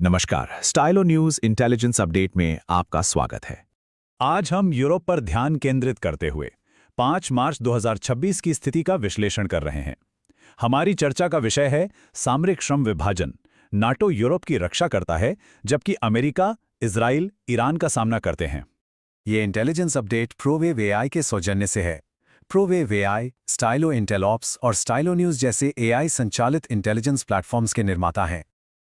नमस्कार, Stylo news intelligence update में आपका स्वागत है। आज हम यूरोप पर ध्यान केंद्रित करते हुए 5 मार्च 2026 की स्थिति का विश्लेषण कर रहे हैं। हमारी चर्चा का विषय है सामरिक श्रम विभाजन। नाटो यूरोप की रक्षा करता है, जबकि अमेरिका, इजराइल, ईरान का सामना करते हैं। ये इंटेलिजेंस अपडेट प्रोवेव एआई के सौजन्य से है। प्रोवेव एआई, स्टाइलो इंटेलऑप्स और स्टाइलो न्यूज जैसे एआई संचालित इंटेलिजेंस प्लेटफॉर्म्स के निर्माता हैं।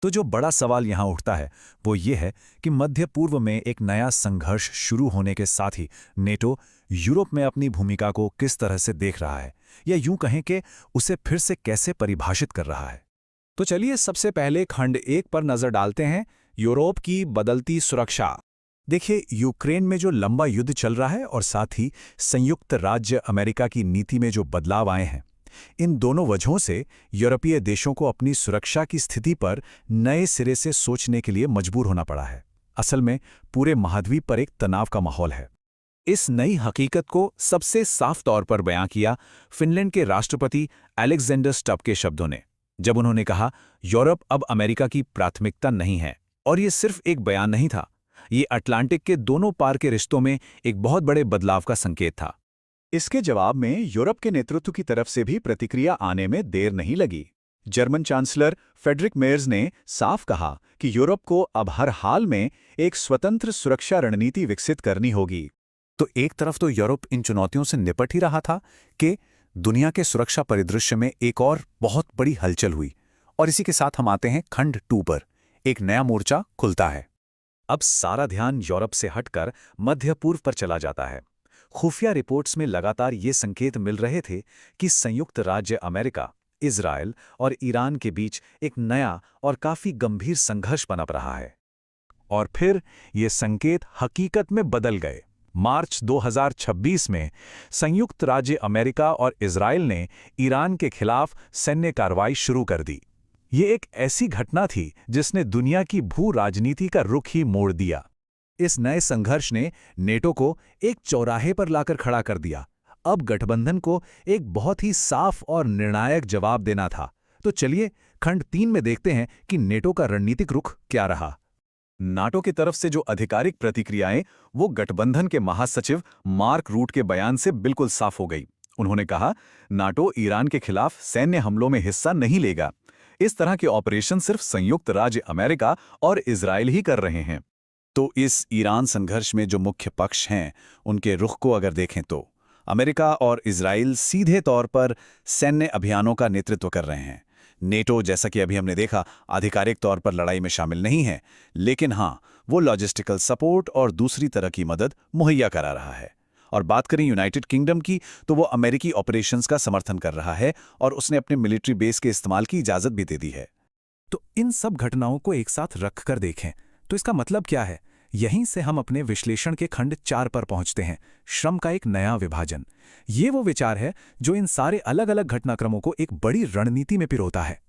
तो जो बड़ा सवाल यहाँ उठता है वो ये है कि मध्य पूर्व में एक नया संघर्ष शुरू होने के साथ ही नेटो यूरोप में अपनी भूमिका को किस तरह से देख रहा है, या यूं कहें कि उसे फिर से कैसे परिभाषित कर रहा है। तो चलिए सबसे पहले खंड 1 पर नजर डालते हैं, यूरोप की बदलती सुरक्षा। देखिए, यूक्रेन में जो लंबा युद्ध चल रहा है और साथ ही संयुक्त राज्य अमेरिका की नीति में जो बदलाव आए हैं, इन दोनों वजहों से यूरोपीय देशों को अपनी सुरक्षा की स्थिति पर नए सिरे से सोचने के लिए मजबूर होना पड़ा है। असल में पूरे महाद्वीप पर एक तनाव का माहौल है। इस नई हकीकत को सबसे साफ तौर पर बयां किया फिनलैंड के राष्ट्रपति अलेक्जेंडर स्टब के शब्दों ने, जब उन्होंने कहा, यूरोप अब अमेरिका की प्राथमिकता नहीं है। और ये सिर्फ एक बयान नहीं था, ये अटलांटिक के दोनों पार के रिश्तों में एक बहुत बड़े बदलाव का संकेत था। इसके जवाब में यूरोप के नेतृत्व की तरफ से भी प्रतिक्रिया आने में देर नहीं लगी। जर्मन चांसलर फ्रेडरिक मेयर्स ने साफ कहा कि यूरोप को अब हर हाल में एक स्वतंत्र सुरक्षा रणनीति विकसित करनी होगी। तो एक तरफ तो यूरोप इन चुनौतियों से निपट ही रहा था कि दुनिया के सुरक्षा परिदृश्य में एक और बहुत बड़ी हलचल हुई, और इसी के साथ हम आते हैं खंड 2 पर। एक नया मोर्चा खुलता है। अब सारा ध्यान यूरोप से हटकर मध्य पूर्व पर चला जाता है। खुफिया रिपोर्ट्स में लगातार ये संकेत मिल रहे थे कि संयुक्त राज्य अमेरिका, इजराइल और ईरान के बीच एक नया और काफी गंभीर संघर्ष पनप रहा है। और फिर ये संकेत हकीकत में बदल गए। मार्च 2026 में संयुक्त राज्य अमेरिका और इजराइल ने ईरान के खिलाफ सैन्य कार्रवाई शुरू कर दी। ये एक ऐसी घटना थी जिसने दुनिया की भू राजनीति का रुख ही मोड़ दिया। इस नए संघर्ष ने नेटो को एक चौराहे पर लाकर खड़ा कर दिया। अब गठबंधन को एक बहुत ही साफ और निर्णायक जवाब देना था। तो चलिए खंड 3 में देखते हैं कि नेटो का रणनीतिक रुख क्या रहा। नाटो की तरफ से जो आधिकारिक प्रतिक्रियाएं, वो गठबंधन के महासचिव मार्क रूट के बयान से बिल्कुल साफ हो गई। उन्होंने कहा, नाटो ईरान के खिलाफ सैन्य हमलों में हिस्सा नहीं लेगा। इस तरह के ऑपरेशन सिर्फ संयुक्त राज्य अमेरिका और इजराइल ही कर रहे हैं। तो इस ईरान संघर्ष में जो मुख्य पक्ष हैं, उनके रुख को अगर देखें तो अमेरिका और इजराइल सीधे तौर पर सैन्य अभियानों का नेतृत्व कर रहे हैं। नेटो, जैसा कि अभी हमने देखा, आधिकारिक तौर पर लड़ाई में शामिल नहीं है, लेकिन हाँ, वो लॉजिस्टिकल सपोर्ट और दूसरी तरह की मदद मुहैया करा रहा है। और बात करें यूनाइटेड किंगडम की, तो वो अमेरिकी ऑपरेशंस का समर्थन कर रहा है और उसने अपने मिलिट्री बेस के इस्तेमाल की इजाज़त भी दे दी है। तो इन सब घटनाओं को एक साथ रखकर देखें तो इसका मतलब क्या है? यहीं से हम अपने विश्लेषण के खंड 4 पर पहुंचते हैं, श्रम का एक नया विभाजन। ये वो विचार है जो इन सारे अलग अलग घटनाक्रमों को एक बड़ी रणनीति में पिरोता है।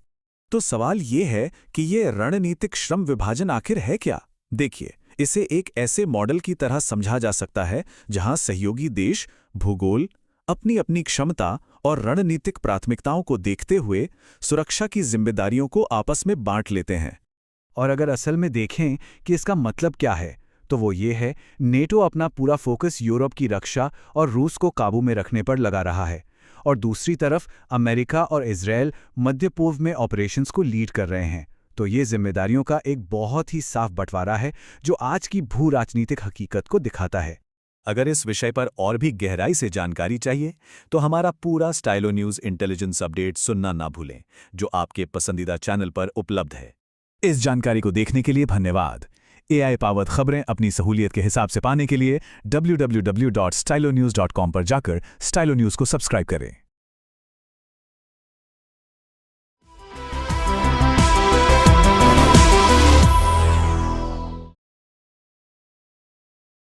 तो सवाल ये है कि ये रणनीतिक श्रम विभाजन आखिर है क्या? देखिए, इसे एक ऐसे मॉडल की तरह समझा जा सकता है जहां सहयोगी देश भूगोल, अपनी अपनी क्षमता और रणनीतिक प्राथमिकताओं को देखते हुए सुरक्षा की जिम्मेदारियों को आपस में बांट लेते हैं। और अगर असल में देखें कि इसका मतलब क्या है, तो वो ये है, नेटो अपना पूरा फोकस यूरोप की रक्षा और रूस को काबू में रखने पर लगा रहा है, और दूसरी तरफ अमेरिका और इजराइल मध्य पूर्व में ऑपरेशंस को लीड कर रहे हैं। तो ये जिम्मेदारियों का एक बहुत ही साफ बंटवारा है जो आज की भू राजनीतिक हकीकत को दिखाता है। अगर इस विषय पर और भी गहराई से जानकारी चाहिए तो हमारा पूरा स्टाइलो न्यूज इंटेलिजेंस अपडेट सुनना ना भूलें, जो आपके पसंदीदा चैनल पर उपलब्ध है। इस जानकारी को देखने के लिए धन्यवाद। AI पावर्ड खबरें अपनी सहूलियत के हिसाब से पाने के लिए www.stylonews.com पर जाकर स्टाइलो न्यूज को सब्सक्राइब करें।